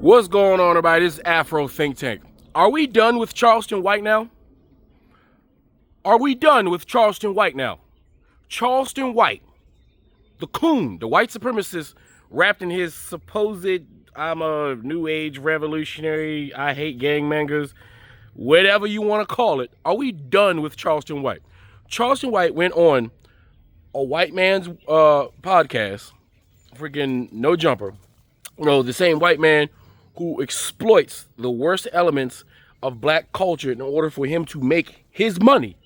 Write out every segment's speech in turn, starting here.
What's going on, everybody? This is Afro Think Tank. Are we done with Charleston White now? Are we done with Charleston White now? Charleston White, the coon, the white supremacist, wrapped in his supposed, I'm a new age revolutionary, I hate gangbangers, whatever you want to call it. Are we done with Charleston White? Charleston White went on a white man's podcast, freaking No Jumper. You know, the same white man who exploits the worst elements of black culture in order for him to make his money.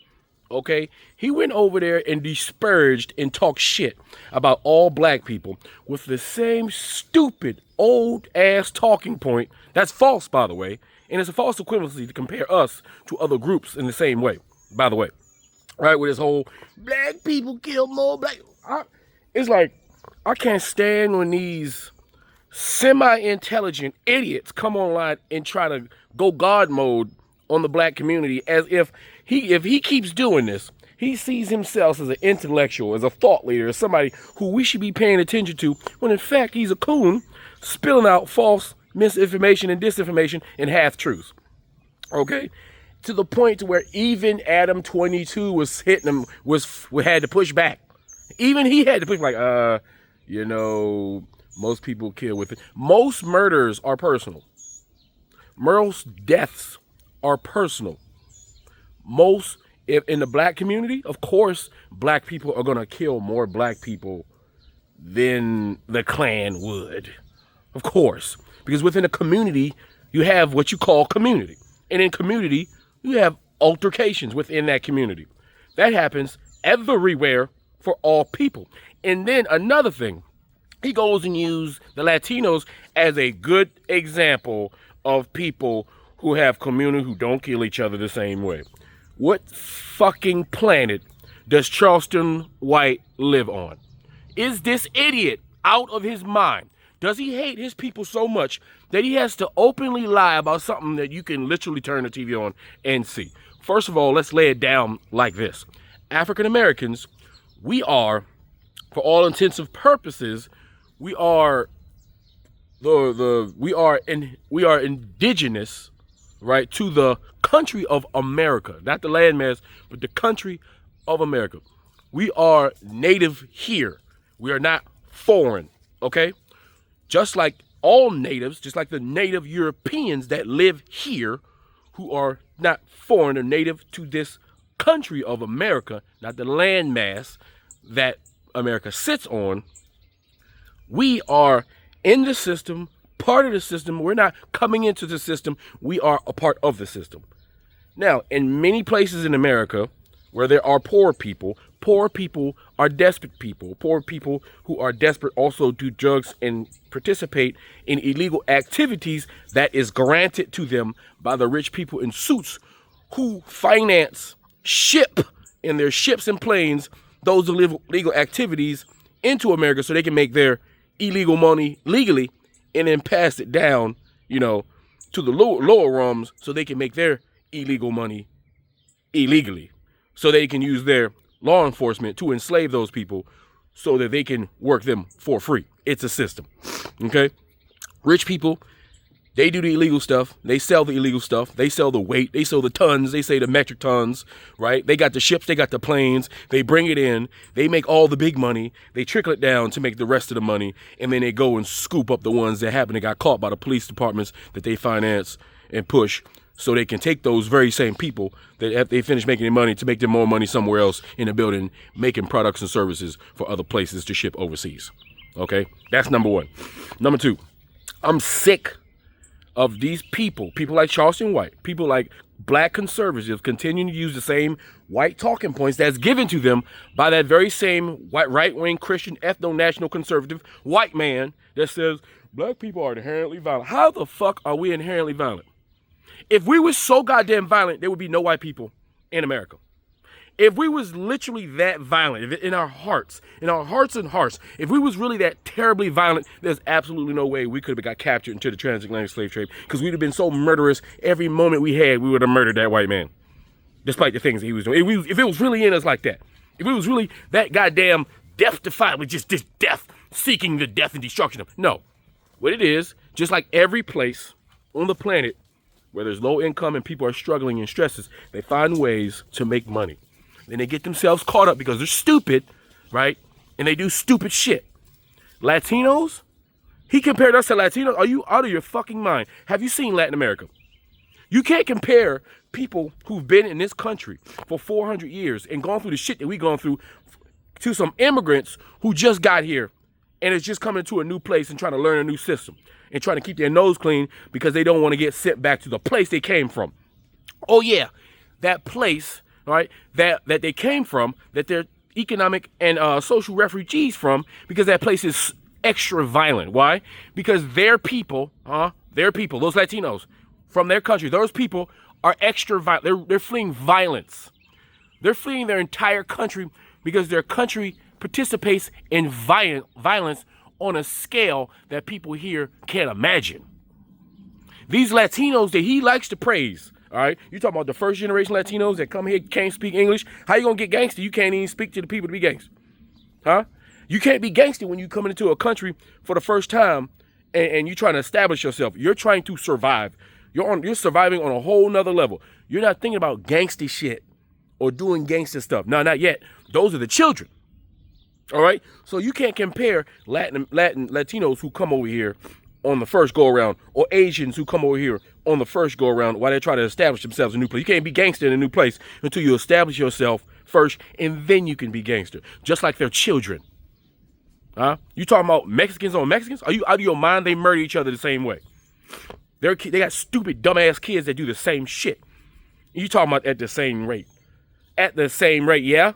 Okay, he went over there and disparaged and talked shit about all black people with the same stupid old ass talking point. That's false, by the way, and it's a false equivalency to compare us to other groups in the same way, by the way. Right, with this whole black people kill more black. It's like, I can't stand when these semi-intelligent idiots come online and try to go God mode on the black community, as if he keeps doing this, he sees himself as an intellectual, as a thought leader, as somebody who we should be paying attention to, when in fact he's a coon spilling out false misinformation and disinformation and half-truths. Okay? To the point to where even Adam 22 was hitting him, had to push back. Even he had to push back, most people kill with it. Most murders are personal. Most deaths are personal. Most, if in the black community, of course, black people are going to kill more black people than the Klan would. Of course. Because within a community, you have what you call community. And in community, you have altercations within that community. That happens everywhere for all people. And then another thing, he goes and uses the Latinos as a good example of people who have community who don't kill each other the same way. What fucking planet does Charleston White live on? Is this idiot out of his mind? Does he hate his people so much that he has to openly lie about something that you can literally turn the TV on and see? First of all, let's lay it down like this. African Americans, we are, for all intents and purposes, we are indigenous, right, to the country of America, not the landmass, but the country of America. We are native here. We are not foreign, okay? Just like all natives, just like the native Europeans that live here, who are not foreign or native to this country of America, not the landmass that America sits on. We are in the system, part of the system. We're not coming into the system. We are a part of the system. Now, in many places in America where there are poor people are desperate people. Poor people who are desperate also do drugs and participate in illegal activities that is granted to them by the rich people in suits who finance, ship in their ships and planes those illegal activities into America so they can make their illegal money legally and then pass it down, to the lower rungs so they can make their illegal money illegally. So they can use their law enforcement to enslave those people so that they can work them for free. It's a system, okay? Rich people, they do the illegal stuff. They sell the illegal stuff. They sell the weight. They sell the tons. They say the metric tons, right? They got the ships. They got the planes. They bring it in. They make all the big money. They trickle it down to make the rest of the money. And then they go and scoop up the ones that happen to got caught by the police departments that they finance and push so they can take those very same people that after they finish making their money to make them more money somewhere else in the building, making products and services for other places to ship overseas. Okay? That's number one. Number two, I'm sick of these people like Charleston White, people like black conservatives continuing to use the same white talking points that's given to them by that very same white right-wing Christian ethno-national conservative white man that says black people are inherently violent. How the fuck are we inherently violent? If we were so goddamn violent, there would be no white people in America. If we was literally that violent, in our hearts and hearts, if we was really that terribly violent, there's absolutely no way we could have got captured into the transatlantic slave trade, because we'd have been so murderous. Every moment we had, we would have murdered that white man, despite the things that he was doing. If it was really in us like that, if it was really that goddamn death-defying, just this death, seeking the death and destruction of, no. What it is Just like every place on the planet where there's low income and people are struggling and stresses, they find ways to make money. Then they get themselves caught up because they're stupid, right? And they do stupid shit. Latinos? He compared us to Latinos? Are you out of your fucking mind? Have you seen Latin America? You can't compare people who've been in this country for 400 years and gone through the shit that we've gone through to some immigrants who just got here and is just coming to a new place and trying to learn a new system and trying to keep their nose clean because they don't want to get sent back to the place they came from. Oh yeah, that place, right, that they came from, that they're economic and social refugees from, because that place is extra violent. Why? Because their people, those Latinos from their country, those people are extra violent. They're fleeing violence. They're fleeing their entire country because their country participates in violence on a scale that people here can't imagine. These Latinos that he likes to praise, all right? You talking about the first generation Latinos that come here, can't speak English. How you gonna get gangster? You can't even speak to the people to be gangster. Huh? You can't be gangster when you coming into a country for the first time and you're trying to establish yourself. You're trying to survive. You're surviving on a whole nother level. You're not thinking about gangster shit or doing gangster stuff. No, not yet. Those are the children. All right? So you can't compare Latinos who come over here on the first go around or Asians who come over here on the first go around while they try to establish themselves in a new place. You can't be gangster in a new place until you establish yourself first, and then you can be gangster. Just like their children. Huh? You talking about Mexicans on Mexicans? Are you out of your mind? They murder each other the same way. They got stupid, dumbass kids that do the same shit. You talking about at the same rate. At the same rate, yeah?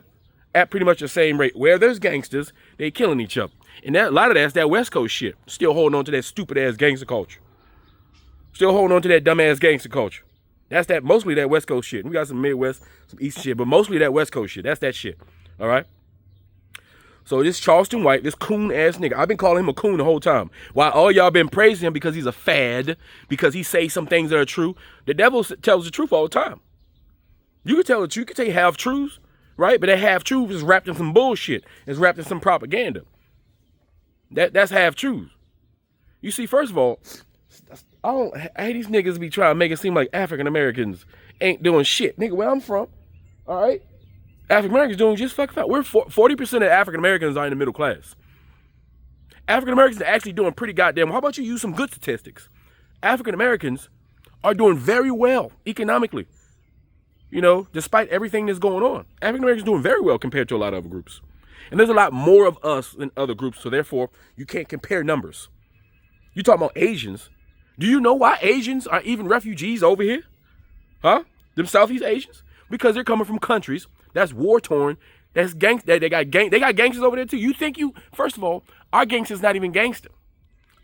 At pretty much the same rate. Where there's gangsters, they killing each other. And a lot of that's that West Coast shit. Still holding on to that stupid-ass gangster culture. Still holding on to that dumbass gangster culture. That's mostly that West Coast shit. We got some Midwest, some East shit, but mostly that West Coast shit. That's that shit. All right? So this Charleston White, this coon-ass nigga, I've been calling him a coon the whole time. While all y'all been praising him because he's a fad, because he says some things that are true, the devil tells the truth all the time. You can tell the truth. You can say half-truths, right? But that half-truth is wrapped in some bullshit. It's wrapped in some propaganda. That's half-truths. You see, first of all, I hate these niggas be trying to make it seem like African-Americans ain't doing shit. Nigga, where I'm from, all right? African-Americans doing just fucking fine. We're 40% of African-Americans are in the middle class. African-Americans are actually doing pretty goddamn. How about you use some good statistics? African-Americans are doing very well economically. You know, despite everything that's going on. African-Americans are doing very well compared to a lot of other groups. And there's a lot more of us than other groups, so therefore, you can't compare numbers. You talking about Asians. Do you know why Asians are even refugees over here? Huh? Them Southeast Asians? Because they're coming from countries that's war-torn, that's they got gangsters over there too. You think first of all, our gangsters not even gangster.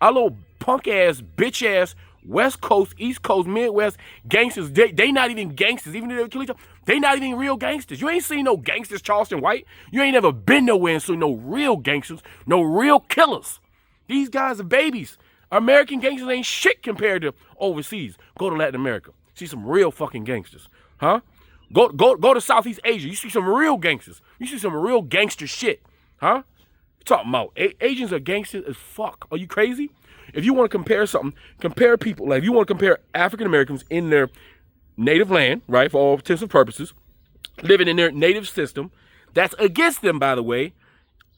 Our little punk-ass, bitch-ass, West Coast, East Coast, Midwest gangsters, they not even gangsters. Even if they kill each other, they not even real gangsters. You ain't seen no gangsters, Charleston White. You ain't never been nowhere and seen no real gangsters, no real killers. These guys are babies. American gangsters ain't shit compared to overseas. Go to Latin America. See some real fucking gangsters. Huh? Go to Southeast Asia. You see some real gangsters. You see some real gangster shit. Huh? You talking about Asians are gangsters as fuck. Are you crazy? If you want to compare something, compare people. Like if you want to compare African Americans in their native land, right, for all intents and purposes, living in their native system, that's against them, by the way,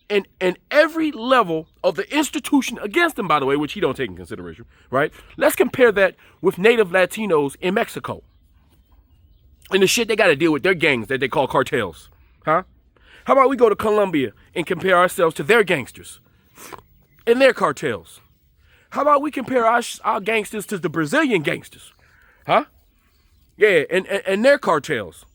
and every level of the institution against them, by the way, which he don't take in consideration, right? Let's compare that with native Latinos in Mexico. And the shit they got to deal with their gangs that they call cartels. Huh? How about we go to Colombia and compare ourselves to their gangsters and their cartels? How about we compare our gangsters to the Brazilian gangsters? Huh? Yeah, and their cartels.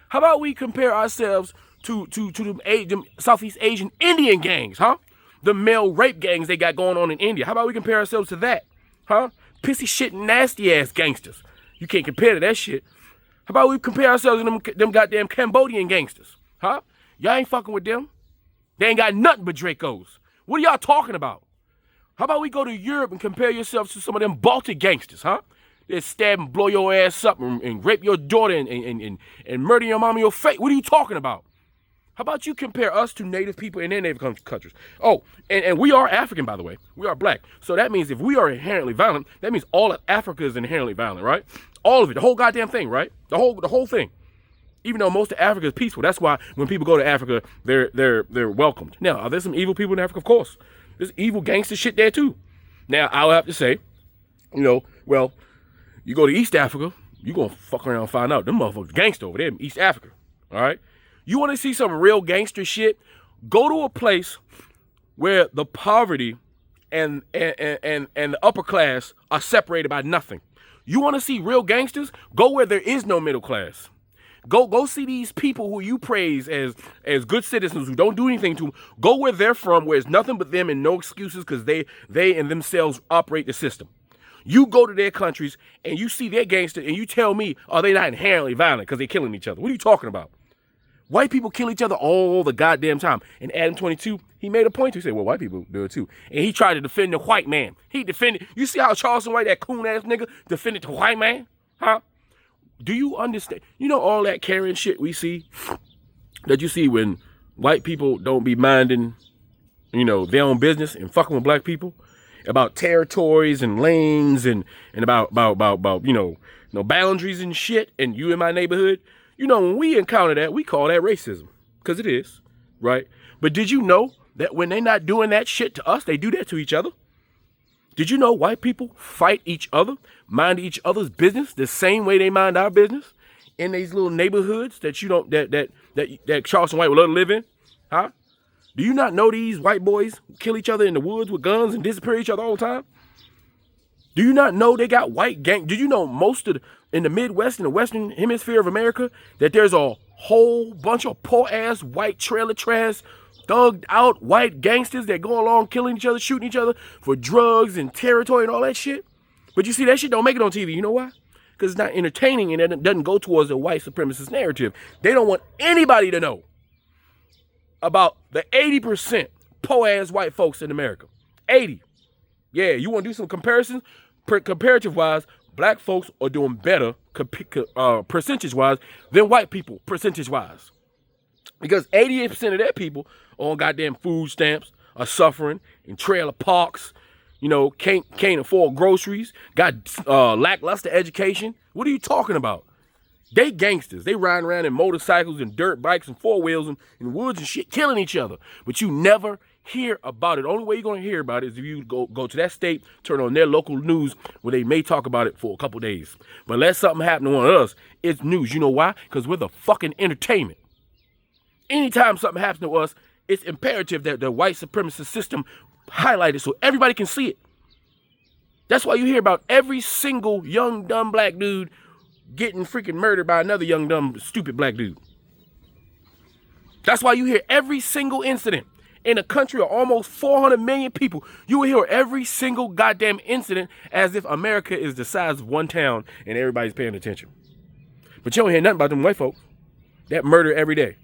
How about we compare ourselves to the Southeast Asian Indian gangs, huh? The male rape gangs they got going on in India. How about we compare ourselves to that? Huh? Pissy shit, nasty ass gangsters. You can't compare to that shit. How about we compare ourselves to them goddamn Cambodian gangsters? Huh? Y'all ain't fucking with them. They ain't got nothing but Dracos. What are y'all talking about? How about we go to Europe and compare yourselves to some of them Baltic gangsters, huh? They stab and blow your ass up and rape your daughter and murder your mom in your face. What are you talking about? How about you compare us to native people in their native countries? Oh, and we are African, by the way. We are black. So that means if we are inherently violent, that means all of Africa is inherently violent, right? All of it, the whole goddamn thing, right? The whole thing. Even though most of Africa is peaceful, that's why when people go to Africa, they're welcomed. Now, are there some evil people in Africa? Of course. There's evil gangster shit there too. Now, I'll have to say, well, you go to East Africa, you're gonna fuck around and find out them motherfuckers gangster over there in East Africa. All right? You want to see some real gangster shit? Go to a place where the poverty and the upper class are separated by nothing. You want to see real gangsters? Go where there is no middle class. Go see these people who you praise as good citizens who don't do anything to them. Go where they're from, where it's nothing but them and no excuses because they and themselves operate the system. You go to their countries and you see their gangsters and you tell me, are they not inherently violent because they're killing each other? What are you talking about? White people kill each other all the goddamn time. And Adam 22, he made a point to say, well, white people do it too. And he tried to defend the white man. He defended, you see how Charleston White, that coon ass nigga, defended the white man? Huh? Do you understand? You know all that Karen shit we see? That you see when white people don't be minding, their own business and fucking with black people? About territories and lanes and about boundaries and shit and you in my neighborhood. When we encounter that, we call that racism. Because it is, right? But did you know that when they're not doing that shit to us, they do that to each other? Did you know white people fight each other, mind each other's business the same way they mind our business in these little neighborhoods that that Charleston White will let live in? Huh? Do you not know these white boys kill each other in the woods with guns and disappear each other all the time? Do you not know they got white gang? Did you know in the Midwest and the Western Hemisphere of America that there's a whole bunch of poor ass white trailer trash, thugged out white gangsters that go along killing each other, shooting each other for drugs and territory and all that shit? But you see, that shit don't make it on TV. You know why? Because it's not entertaining and it doesn't go towards a white supremacist narrative. They don't want anybody to know about the 80% poor-ass white folks in America. 80. Yeah, you want to do some comparisons? Comparative-wise, black folks are doing better percentage-wise than white people percentage-wise. Because 88% of their people are on goddamn food stamps, are suffering in trailer parks, can't afford groceries, got lackluster education. What are you talking about? They gangsters. They riding around in motorcycles and dirt bikes and four wheels and in woods and shit, killing each other. But you never hear about it. The only way you're going to hear about it is if you go to that state, turn on their local news where they may talk about it for a couple days. But unless something happen to one of us, it's news. You know why? Because we're the fucking entertainment. Anytime something happens to us, it's imperative that the white supremacist system highlight it so everybody can see it. That's why you hear about every single young, dumb black dude getting freaking murdered by another young, dumb, stupid black dude. That's why you hear every single incident in a country of almost 400 million people. You will hear every single goddamn incident as if America is the size of one town and everybody's paying attention. But you don't hear nothing about them white folks that murder every day.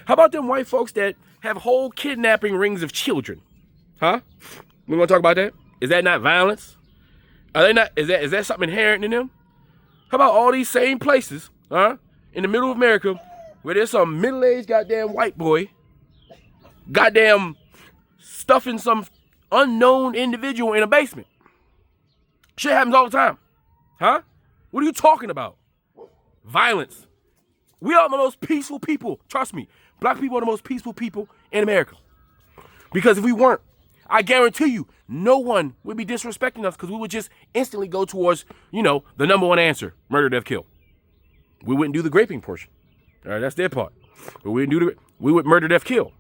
How about them white folks that have whole kidnapping rings of children? Huh? We gonna talk about that? Is that not violence? Are they not? Is that something inherent in them? How about all these same places, in the middle of America, where there's some middle-aged goddamn white boy, goddamn stuffing some unknown individual in a basement? Shit happens all the time, huh? What are you talking about? Violence. We are the most peaceful people. Trust me, black people are the most peaceful people in America. Because if we weren't, I guarantee you, no one would be disrespecting us because we would just instantly go towards, the number one answer, murder, death, kill. We wouldn't do the graping portion. All right, that's their part. But we would murder, death, kill.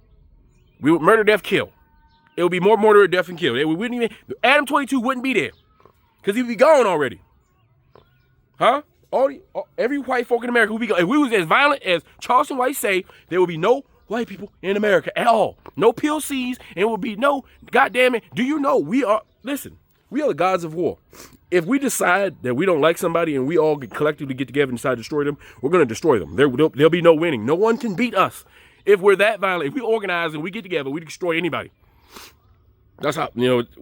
We would murder, death, kill. It would be more murder, death, and kill. We wouldn't even, Adam 22 wouldn't be there because he'd be gone already. Huh? Every white folk in America would be gone. If we was as violent as Charleston White say, there would be no white people in America at all. No PLCs, and it will be no, goddamn it. Do you know we are the gods of war. If we decide that we don't like somebody and we all collectively get together and decide to destroy them, we're going to destroy them. There'll be no winning. No one can beat us if we're that violent. If we organize and we get together, we destroy anybody. That's how,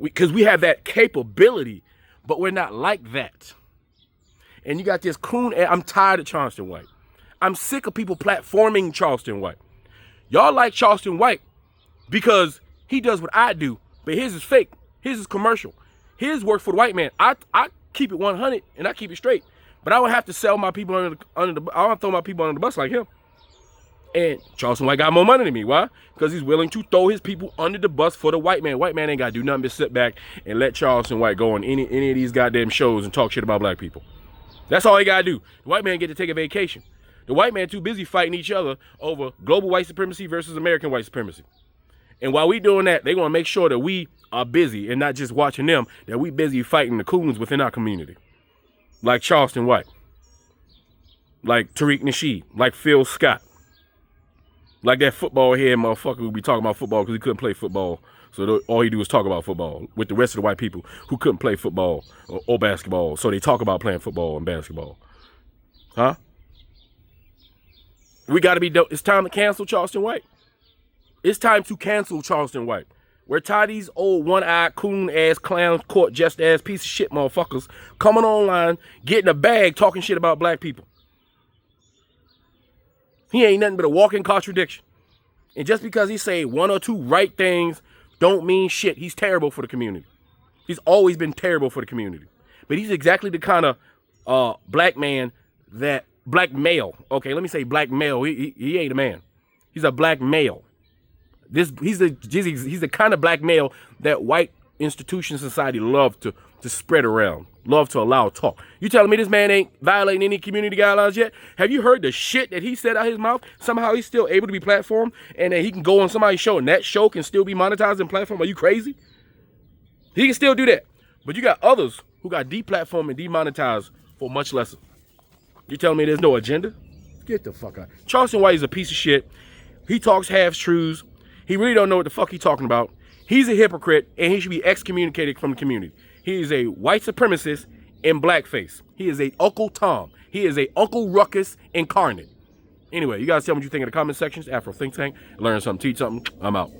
because we have that capability, but we're not like that. And you got this coon, I'm tired of Charleston White. I'm sick of people platforming Charleston White. Y'all like Charleston White because he does what I do, but his is fake. His is commercial. His works for the white man. I keep it 100 and I keep it straight. But I would have to sell my people under the I don't throw my people under the bus like him. And Charleston White got more money than me. Why? Because he's willing to throw his people under the bus for the white man. White man ain't got to do nothing but sit back and let Charleston White go on any of these goddamn shows and talk shit about black people. That's all he got to do. The white man get to take a vacation. The white man too busy fighting each other over global white supremacy versus American white supremacy. And while we doing that, they going to make sure that we are busy and not just watching them, that we busy fighting the coons within our community. Like Charleston White. Like Tariq Nasheed. Like Phil Scott. Like that football head motherfucker who be talking about football because he couldn't play football. So all he do is talk about football with the rest of the white people who couldn't play football or basketball. So they talk about playing football and basketball. Huh? We got to be dope. It's time to cancel Charleston White. It's time to cancel Charleston White. We're tired of these old one-eyed, coon-ass, clown, court just-ass piece of shit motherfuckers coming online, getting a bag, talking shit about black people. He ain't nothing but a walking contradiction. And just because he say one or two right things don't mean shit. He's terrible for the community. He's always been terrible for the community. But he's exactly the kind of black man that, black male. Okay, let me say black male. He ain't a man. He's a black male. He's the kind of black male that white institution society love to spread around, love to allow talk. You telling me this man ain't violating any community guidelines yet? Have you heard the shit that he said out his mouth? Somehow he's still able to be platformed, and then he can go on somebody's show, and that show can still be monetized and platformed. Are you crazy? He can still do that. But you got others who got deplatformed and demonetized for much less. You telling me there's no agenda? Get the fuck out. Charleston White is a piece of shit. He talks half-truths. He really don't know what the fuck he's talking about. He's a hypocrite, and he should be excommunicated from the community. He is a white supremacist in blackface. He is a Uncle Tom. He is a Uncle Ruckus incarnate. Anyway, you guys tell me what you think in the comment sections. Afro Think Tank. Learn something, teach something. I'm out.